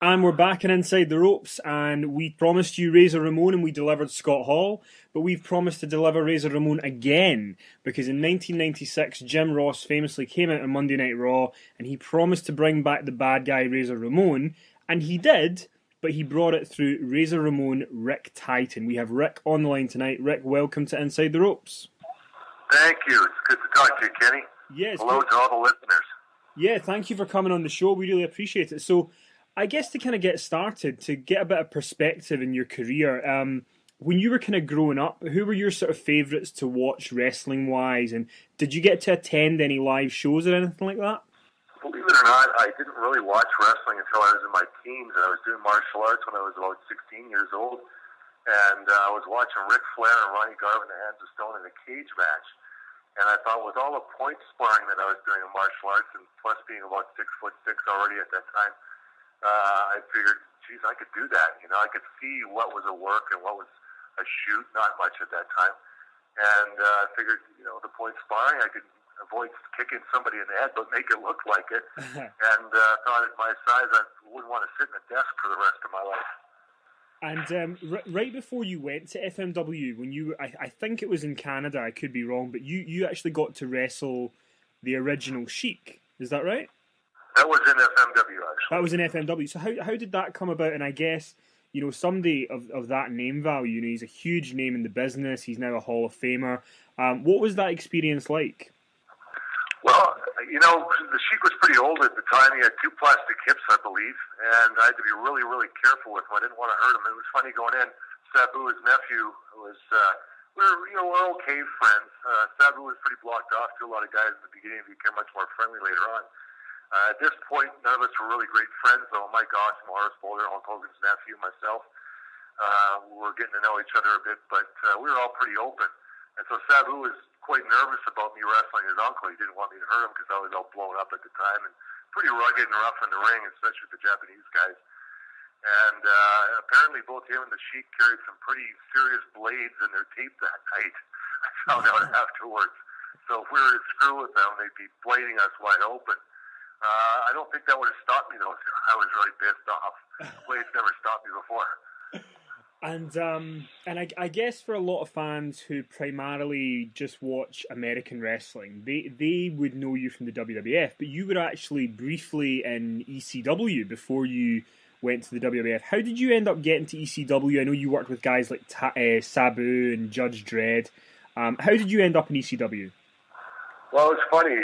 And we're back and Inside the Ropes, and we promised you Razor Ramon and we delivered Scott Hall, but we've promised to deliver Razor Ramon again, because in 1996, Jim Ross famously came out on Monday Night Raw, and he promised to bring back the bad guy Razor Ramon, and he did, but he brought it through Razor Ramon Rick Titan. We have Rick on the line tonight. Rick, welcome to Inside the Ropes. Thank you. It's good to talk to you, Kenny. Yes. Hello to all the listeners. Yeah, thank you for coming on the show. We really appreciate it. So, I guess to kind of get started, to get a bit of perspective in your career, when you were kind of growing up, who were your sort of favourites to watch wrestling-wise, and did you get to attend any live shows or anything like that? Believe it or not, I didn't really watch wrestling until I was in my teens, and I was doing martial arts when I was about 16 years old, and I was watching Ric Flair and Ronnie Garvin, the Hands of Stone, in a cage match, and I thought with all the point sparring that I was doing in martial arts, and plus being about 6'6" already at that time, I figured, geez, I could do that. You know, I could see what was a work and what was a shoot, not much at that time. And I figured, you know, the point sparring, I could avoid kicking somebody in the head, but make it look like it. And thought at my size, I wouldn't want to sit in a desk for the rest of my life. And right before you went to FMW, when you, I think it was in Canada, I could be wrong, but you actually got to wrestle the original Sheik. Is that right? That was in FMW, actually. That was in FMW. So how did that come about? And I guess, you know, somebody of that name value, you know, he's a huge name in the business. He's now a Hall of Famer. What was that experience like? Well, you know, the Sheik was pretty old at the time. He had 2 plastic hips, I believe, and I had to be really, really careful with him. I didn't want to hurt him. It was funny going in. Sabu, his nephew, was, we're okay friends. Sabu was pretty blocked off to a lot of guys at the beginning. He became much more friendly later on. At this point, none of us were really great friends, though. Mike Awesome, Horace Boulder, Hulk Hogan's nephew, myself, we were getting to know each other a bit, but we were all pretty open. And so Sabu was quite nervous about me wrestling his uncle. He didn't want me to hurt him because I was all blown up at the time and pretty rugged and rough in the ring, especially with the Japanese guys. And apparently both him and the Sheik carried some pretty serious blades in their teeth that night. I found out afterwards. So if we were to screw with them, they'd be blading us wide open. I don't think that would have stopped me, though. I was really pissed off. Blades never stopped me before. And I guess for a lot of fans who primarily just watch American wrestling, they would know you from the WWF, but you were actually briefly in ECW before you went to the WWF. How did you end up getting to ECW? I know you worked with guys like Sabu and Judge Dredd. How did you end up in ECW? Well, it's funny.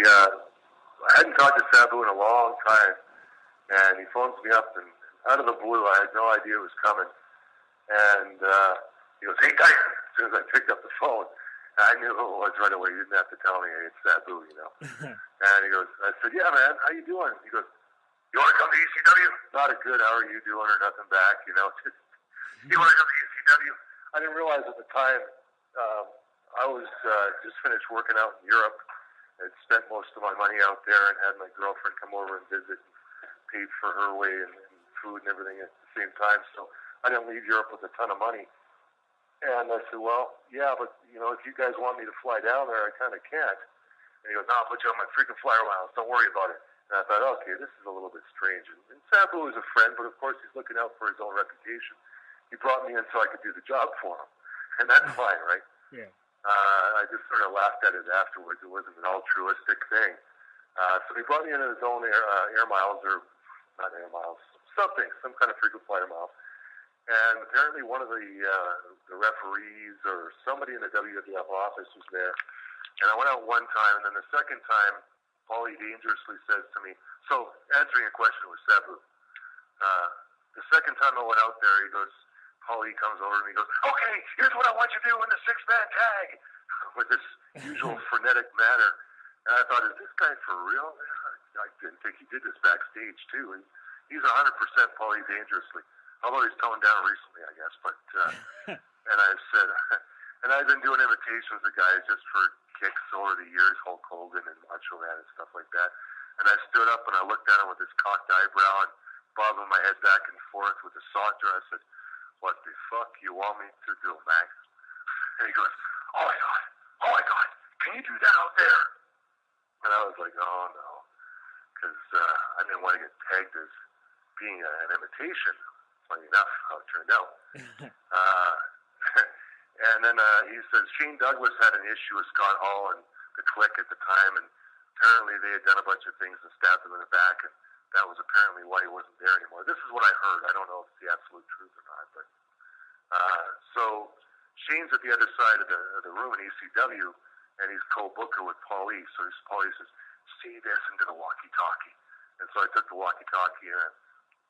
I hadn't talked to Sabu in a long time, and he phones me up, and out of the blue, I had no idea it was coming. And he goes, "Hey, Tiger!" As soon as I picked up the phone, I knew who it was right away. He didn't have to tell me, "Hey, it's Sabu," you know. And he goes, I said, "Yeah, man, how you doing?" He goes, "You want to come to ECW?" Not a good, "How are you doing?" or nothing back, you know. Just, "You want to come to ECW?" I didn't realize at the time I was just finished working out in Europe. I'd spent most of my money out there and had my girlfriend come over and visit and paid for her way and food and everything at the same time. So I didn't leave Europe with a ton of money. And I said, "Well, yeah, but, you know, if you guys want me to fly down there, I kind of can't." And he goes, "No, I'll put you on my freaking flyer miles. Don't worry about it." And I thought, okay, this is a little bit strange. And Sabu was a friend, but of course he's looking out for his own reputation. He brought me in so I could do the job for him. And that's fine, right? Yeah. I just sort of laughed at it afterwards. It wasn't an altruistic thing. So he brought me in his own air miles, or not air miles, something, some kind of frequent flyer miles. And apparently one of the referees or somebody in the WWF office was there. And I went out one time, and then the second time, Paulie dangerously says to me, so answering a question with Sabu, the second time I went out there, he goes, Paulie comes over and he goes, "Okay, here's what I want you to do in the 6-man tag," with this usual frenetic manner. And I thought, is this guy for real? I didn't think he did this backstage, too. He's 100% Paulie dangerously. Although he's toned down recently, I guess. But and I said, and I've been doing imitations of guys just for kicks over the years, Hulk Hogan and Macho Man and stuff like that. And I stood up and I looked at him with this cocked eyebrow and bobbing my head back and forth with a saunter. I said, "What the fuck you want me to do, Max?" And he goes, oh my God, can you do that out there?" And I was like, oh no, because I didn't want to get tagged as being an imitation. Funny enough, how it turned out. And then he says Shane Douglas had an issue with Scott Hall and the Clique at the time, and apparently they had done a bunch of things and stabbed him in the back, and that was apparently why he wasn't there anymore. This is what I heard. I don't know if it's the absolute truth or not, but so Shane's at the other side of the room in ECW, and he's co-booker with Paulie. So Paulie says, "See this," into the walkie-talkie. And so I took the walkie-talkie, and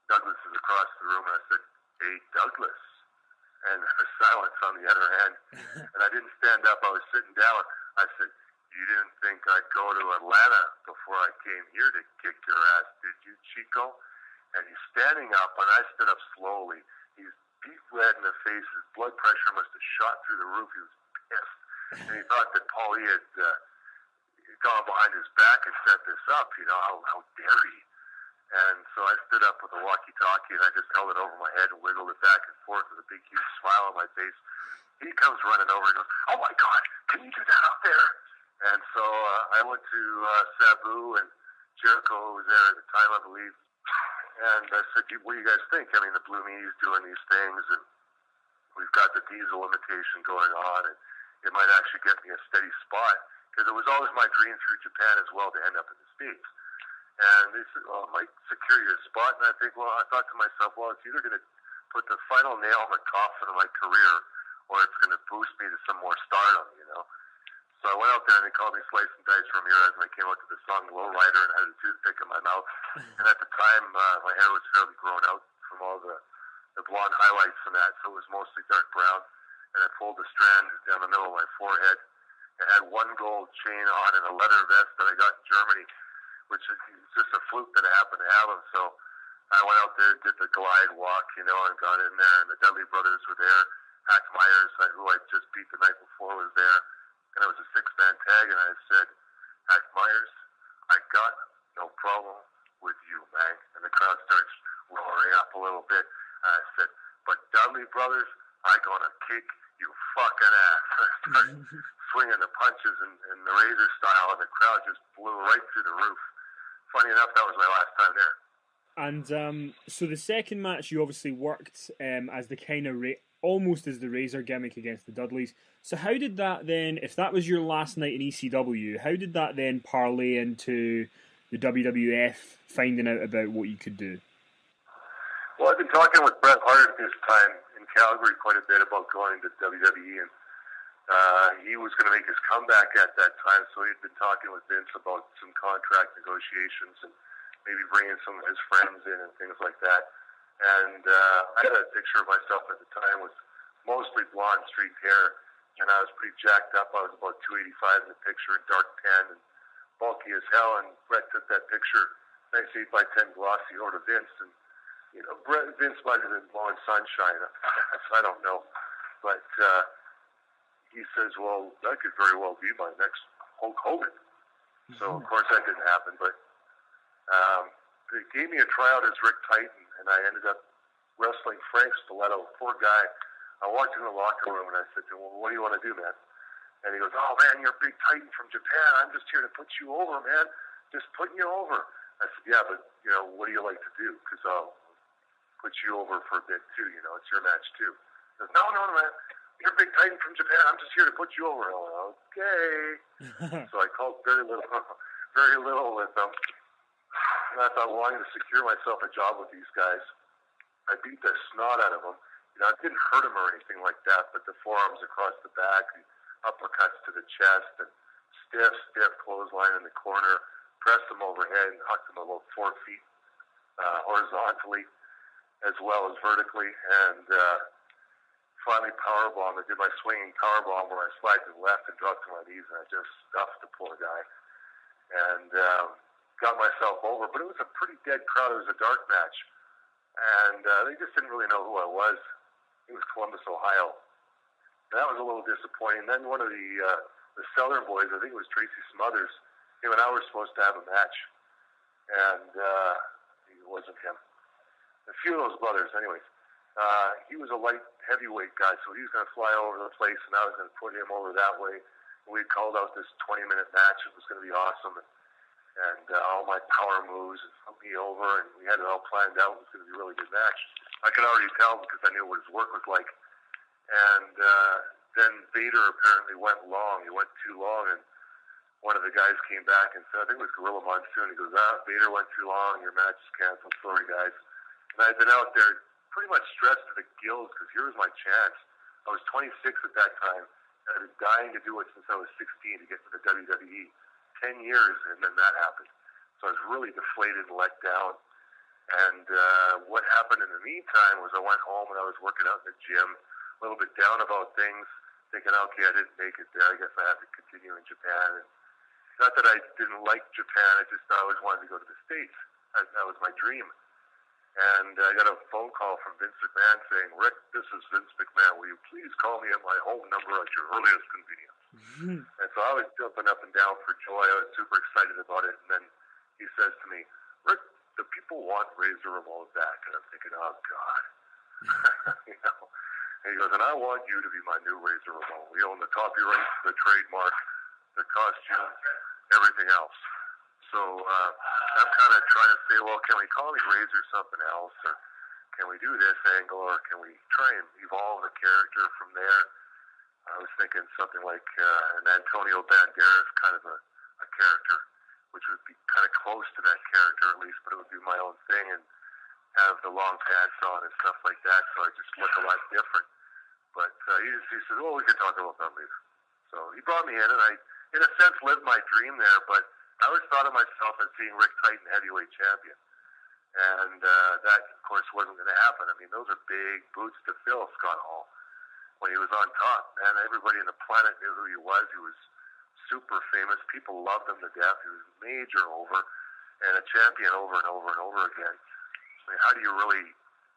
Douglas is across the room, and I said, "Hey, Douglas." And there was silence on the other end. And I didn't stand up. I was sitting down. I said, "You didn't think I'd go to Atlanta before I came here to kick your ass, did you, Chico?" And he's standing up, and I stood up slowly. He's deep red in the face. His blood pressure must have shot through the roof. He was pissed. And he thought that Paulie had gone behind his back and set this up. You know, how dare he? And so I stood up with the walkie-talkie, and I just held it over my head and wiggled it back and forth with a big, huge smile on my face. He comes running over and goes, "Oh, my God, can you do that out there?" And so I went to Sabu, and Jericho was there at the time, I believe. And I said, "What do you guys think? I mean, the Blue Me's doing these things, and we've got the Diesel imitation going on, and it might actually get me a steady spot." Because it was always my dream through Japan as well to end up in the States. And they said, "Well, it might secure you a spot." And I think, well, I thought to myself, well, it's either going to put the final nail in the coffin of my career, or it's going to boost me to some more stardom, you know. So I went out there, and they called me Slice and Dice Ramirez, and I came out to the song Lowrider and had a toothpick in my mouth. And at the time, my hair was fairly grown out from all the blonde highlights and that, so it was mostly dark brown. And I pulled the strand down the middle of my forehead. I had one gold chain on and a leather vest that I got in Germany, which is just a fluke that I happened to have them. So I went out there, did the glide walk, you know, and got in there, and the Dudley brothers were there. Hack Myers, who I just beat the night before, was there. And it was a 6-man tag, and I said, "Hack Myers, I got no problem with you, man." And the crowd starts roaring up a little bit. And I said, "But Dudley brothers, I gonna kick you fucking ass." I started swinging the punches in the Razor style, and the crowd just blew right through the roof. Funny enough, that was my last time there. And so the second match, you obviously worked as the kind of almost as the Razor gimmick against the Dudleys. So how did that then, if that was your last night in ECW, how did that then parlay into the WWF finding out about what you could do? Well, I've been talking with Bret Hart this time in Calgary quite a bit about going to WWE, and he was going to make his comeback at that time, so he'd been talking with Vince about some contract negotiations and maybe bringing some of his friends in and things like that. And I had a picture of myself at the time with mostly blonde, streaked hair, and I was pretty jacked up. I was about 285 in the picture, in dark tan and bulky as hell. And Bret took that picture, nice 8x10 glossy, over to Vince. And you know, Vince might have been blowing sunshine. I don't know, but he says, "Well, that could very well be my next Hulk Hogan." So of course that didn't happen, but they gave me a tryout as Rick Titan, and I ended up wrestling Frank Stiletto, poor guy. I walked in the locker room and I said to him, "Well, what do you want to do, man?" And he goes, "Oh man, you're a big Titan from Japan. I'm just here to put you over, man. Just putting you over." I said, "Yeah, but you know, what do you like to do? Because I'll put you over for a bit too. You know, it's your match too." He goes, No, man. You're a big Titan from Japan. I'm just here to put you over." I went, "Okay." So I called very little with them. And I thought, well, I'm going to secure myself a job with these guys. I beat the snot out of them. You know, I didn't hurt them or anything like that, but the forearms across the back, the uppercuts to the chest, and stiff clothesline in the corner, pressed them overhead and hucked them about 4 feet horizontally as well as vertically. And finally powerbomb. I did my swinging powerbomb where I slid to the left and dropped to my knees, and I just stuffed the poor guy. And got myself over, but it was a pretty dead crowd. It was a dark match, and they just didn't really know who I was. It was Columbus, Ohio. And that was a little disappointing. Then one of the Southern boys, I think it was Tracy Smothers, him and I were supposed to have a match, and it wasn't him. A few of those brothers, anyways. He was a light heavyweight guy, so he was going to fly over the place, and I was going to put him over that way. And we called out this 20-minute match. It was going to be awesome. And and all my power moves and put me over, and we had it all planned out. It was going to be a really good match. I could already tell because I knew what his work was like. And then Vader apparently went long. He went too long, and one of the guys came back and said, I think it was Gorilla Monsoon. He goes, Vader went too long. Your match is canceled. Sorry, guys. And I'd been out there pretty much stressed to the gills because here was my chance. I was 26 at that time. And I've been dying to do it since I was 16 to get to the WWE. 10 years, and then that happened. So I was really deflated and let down. And what happened in the meantime was I went home and I was working out in the gym, a little bit down about things, thinking, okay, I didn't make it there. I guess I have to continue in Japan. And not that I didn't like Japan, I just always wanted to go to the States. That was my dream. And I got a phone call from Vince McMahon saying, Rick, this is Vince McMahon. Will you please call me at my home number at your earliest convenience? Mm-hmm. And so I was jumping up and down for joy. I was super excited about it. And then he says to me, Rick, the people want Razor Ramon back. And I'm thinking, oh, God. You know? And he goes, and I want you to be my new Razor Ramon. We own the copyright, the trademark, the costume, everything else. So I'm kind of trying to say, well, can we call me Razor something else? Or can we do this angle? Or can we try and evolve the character from there? I was thinking something like an Antonio Banderas kind of a character, which would be kind of close to that character at least, but it would be my own thing and have the long pants on and stuff like that, so I just look a lot different. But he said, well, we can talk about that later. So he brought me in, and I, in a sense, lived my dream there, but I always thought of myself as being Rick Titan heavyweight champion. And that, of course, wasn't going to happen. I mean, those are big boots to fill, Scott Hall. When he was on top, man, everybody on the planet knew who he was. He was super famous. People loved him to death. He was major over and a champion over and over and over again. I mean, how do you really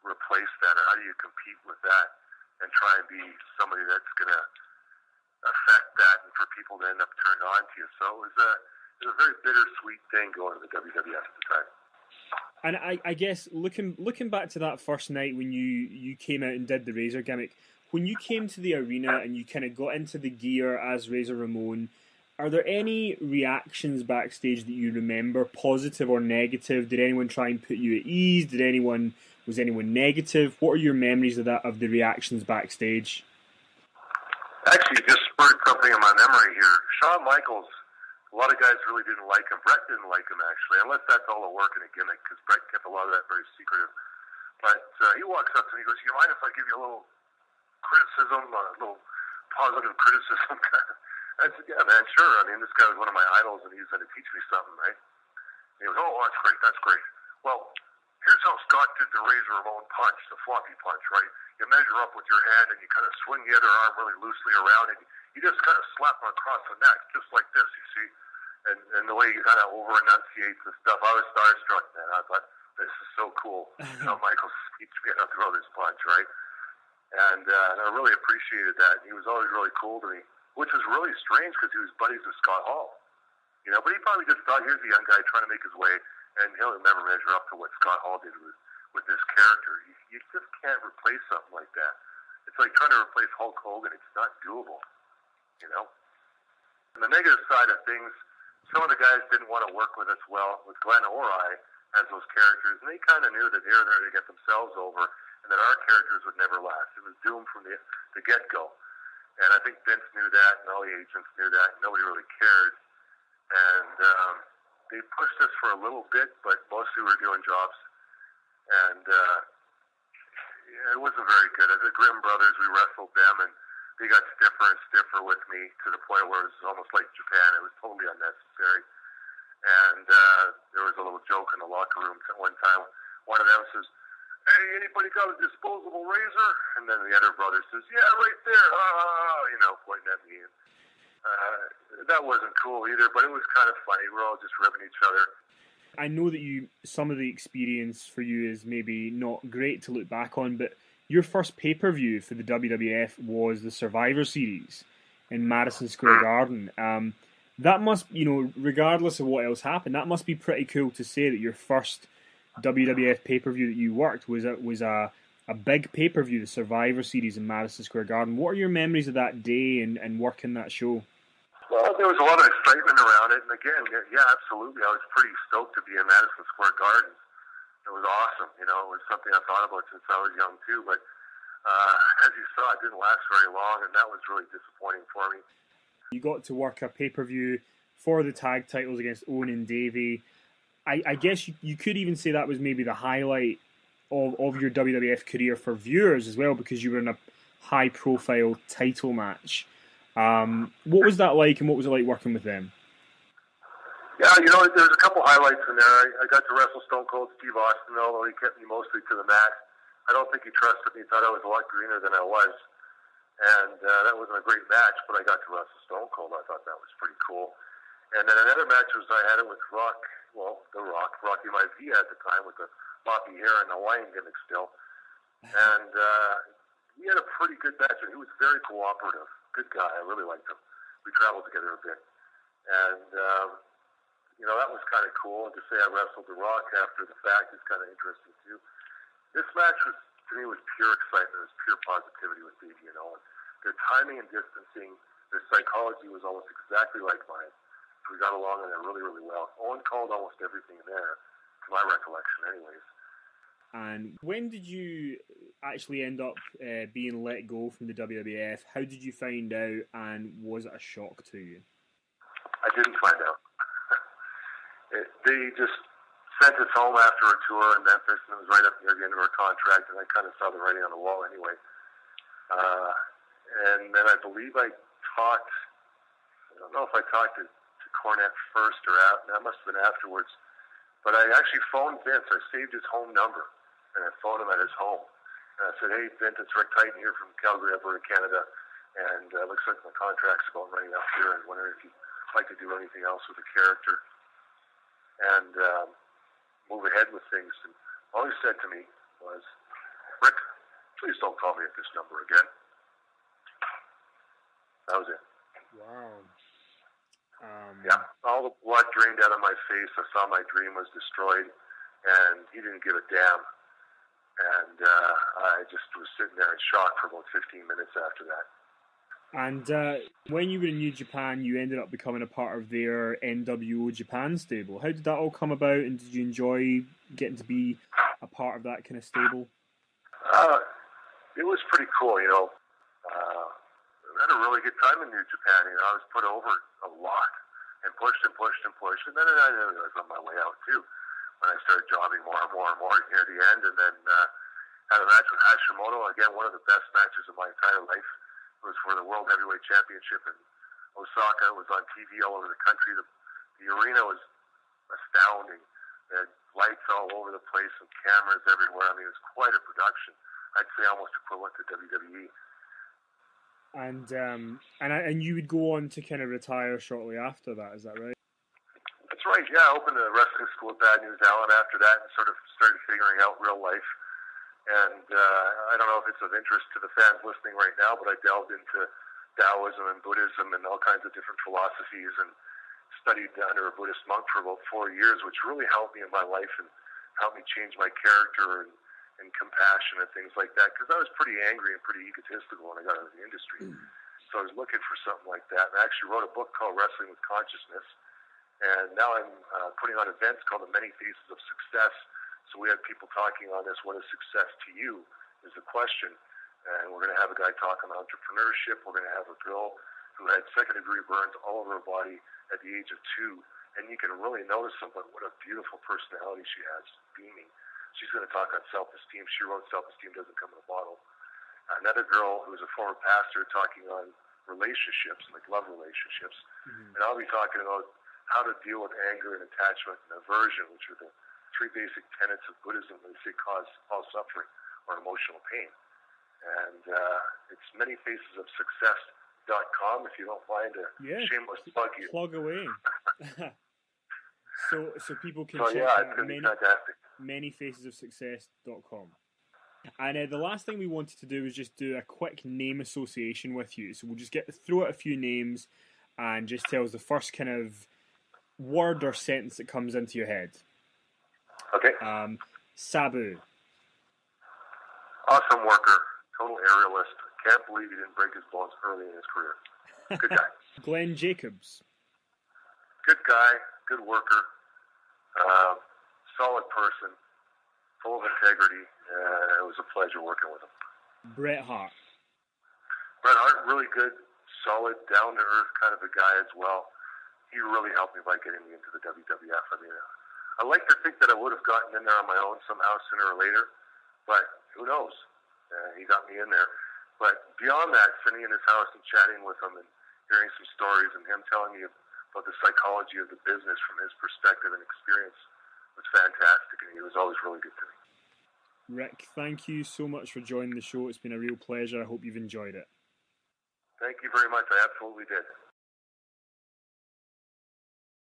replace that, or how do you compete with that and try and be somebody that's going to affect that and for people to end up turned on to you? So it was a very bittersweet thing going to the WWF at the time. And I guess looking back to that first night when you came out and did the Razor gimmick, when you came to the arena and you kind of got into the gear as Razor Ramon, are there any reactions backstage that you remember, positive or negative? Did anyone try and put you at ease? Was anyone negative? What are your memories of that, of the reactions backstage? Actually, just spurred something in my memory here. Shawn Michaels, a lot of guys really didn't like him. Brett didn't like him, actually, unless that's all a work and a gimmick, because Brett kept a lot of that very secretive. But he walks up to me and he goes, you mind if I give you a little criticism, a little positive criticism? I said, yeah, man, sure. I mean, this guy was one of my idols, and he's going to teach me something, right? And he goes, oh, that's great. Well, here's how Scott did the Razor Ramon punch, the floppy punch, right? You measure up with your hand, and you kind of swing the other arm really loosely around, and you just kind of slap him across the neck, just like this, you see? And the way you kind of over-enunciate the stuff, I was starstruck, man. I thought, this is so cool. How Michael's teach me how to throw this punch, right? And I really appreciated that. He was always really cool to me, which was really strange because he was buddies with Scott Hall. You know, but he probably just thought, here's a young guy trying to make his way, and he'll never measure up to what Scott Hall did with this character. You just can't replace something like that. It's like trying to replace Hulk Hogan. It's not doable, you know? And the negative side of things, some of the guys didn't want to work with us well, with Glenn or I, as those characters, and they kind of knew that they were there to get themselves over, and that our characters would never last. It was doomed from the get-go. And I think Vince knew that, and all the agents knew that, and nobody really cared. And they pushed us for a little bit, but mostly we were doing jobs. And it wasn't very good. As the Grimm brothers, we wrestled them, and they got stiffer and stiffer with me to the point where it was almost like Japan. It was totally unnecessary. And there was a little joke in the locker room at one time. One of them says, hey, anybody got a disposable razor? And then the other brother says, yeah, right there, pointing at me. That wasn't cool either, but it was kind of funny. We're all just ribbing each other. I know that some of the experience for you is maybe not great to look back on, but your first pay-per-view for the WWF was the Survivor Series in Madison Square Garden. That must, regardless of what else happened, that must be pretty cool to say that your first WWF pay-per-view that you worked was a big pay-per-view, the Survivor Series in Madison Square Garden. What are your memories of that day and working that show? Well, there was a lot of excitement around it, and again, yeah, absolutely. I was pretty stoked to be in Madison Square Garden. It was awesome. You know, it was something I thought about since I was young too. But as you saw, it didn't last very long, and that was really disappointing for me. You got to work a pay-per-view for the tag titles against Owen and Davey. I guess you could even say that was maybe the highlight of your WWF career for viewers as well, because you were in a high-profile title match. What was that like, and what was it like working with them? Yeah, you know, there's a couple highlights in there. I got to wrestle Stone Cold Steve Austin, although he kept me mostly to the mat. I don't think he trusted me. He thought I was a lot greener than I was. And that wasn't a great match, but I got to wrestle Stone Cold. I thought that was pretty cool. And then another match was I had it with Rock, well, The Rock, Rocky Maivia at the time, with the floppy hair and the Hawaiian gimmick still. And we had a pretty good match, and he was very cooperative. Good guy. I really liked him. We traveled together a bit. And, you know, that was kind of cool. And to say I wrestled The Rock after the fact is kind of interesting, too. This match was, to me, was pure excitement. It was pure positivity with Davey and Owen. Their timing and distancing, their psychology was almost exactly like mine. So we got along in there really, really well. Owen called almost everything there, to my recollection anyways. And when did you actually end up being let go from the WWF? How did you find out, and was it a shock to you? I didn't find out. They just sent us home after a tour in Memphis, and it was right up near the end of our contract, and I kind of saw the writing on the wall anyway. And then I believe I don't know if I talked to Cornette first or after. That must have been afterwards. But I actually phoned Vince. I saved his home number, and I phoned him at his home. And I said, "Hey, Vince, it's Rick Titan here from Calgary, Alberta, Canada, and looks like my contract's about running up here, and wondering if you'd like to do anything else with the character and move ahead with things." And all he said to me was, "Rick, please don't call me at this number again." That was it. Wow. Yeah, all the blood drained out of my face. I saw my dream was destroyed, and he didn't give a damn. And I just was sitting there in shock for about 15 minutes after that. And when you were in New Japan, you ended up becoming a part of their NWO Japan stable. How did that all come about, and did you enjoy getting to be a part of that kind of stable? It was pretty cool, you know. I had a really good time in New Japan. You know, I was put over a lot and pushed and pushed and pushed. And then I knew I was on my way out, too, when I started jobbing more and more and more near the end. And then had a match with Hashimoto. Again, one of the best matches of my entire life. It was for the World Heavyweight Championship in Osaka. It was on TV all over the country. The arena was astounding. They had lights all over the place and cameras everywhere. I mean, it was quite a production. I'd say almost equivalent to WWE. And you would go on to kind of retire shortly after that, is that right? That's right, yeah. I opened a wrestling school at Bad News Allen after that and sort of started figuring out real life. And I don't know if it's of interest to the fans listening right now, but I delved into Taoism and Buddhism and all kinds of different philosophies and studied under a Buddhist monk for about 4 years, which really helped me in my life and helped me change my character and compassion and things like that, because I was pretty angry and pretty egotistical when I got into the industry. So I was looking for something like that, and I actually wrote a book called Wrestling with Consciousness, and now I'm putting on events called The Many Faces of Success. So we have people talking on this, what is success to you, is the question, and we're going to have a guy talk on entrepreneurship. We're going to have a girl who had second-degree burns all over her body at the age of 2, and you can really notice something, what a beautiful personality she has, beaming. She's going to talk on self-esteem. She wrote Self-Esteem Doesn't Come in a Bottle. Another girl who's a former pastor talking on relationships, like love relationships. Mm-hmm. And I'll be talking about how to deal with anger and attachment and aversion, which are the 3 basic tenets of Buddhism that they say cause all suffering or emotional pain. And it's manyfacesofsuccess.com if you don't mind a shameless plug here. Plug away. So people can check out manyfacesofsuccess.com. And the last thing we wanted to do was just do a quick name association with you. So we'll just throw out a few names and just tell us the first kind of word or sentence that comes into your head. Okay. Sabu. Awesome worker. Total aerialist. Can't believe he didn't break his bones early in his career. Good guy. Glenn Jacobs. Good guy, good worker, solid person, full of integrity. It was a pleasure working with him. Bret Hart. Bret Hart, really good, solid, down-to-earth kind of a guy as well. He really helped me by getting me into the WWF. I mean, I like to think that I would have gotten in there on my own somehow, sooner or later, but who knows? He got me in there. But beyond that, sitting in his house and chatting with him and hearing some stories and him telling me about the psychology of the business from his perspective and experience was fantastic, and he was always really good to me. Rick, thank you so much for joining the show. It's been a real pleasure. I hope you've enjoyed it. Thank you very much. I absolutely did.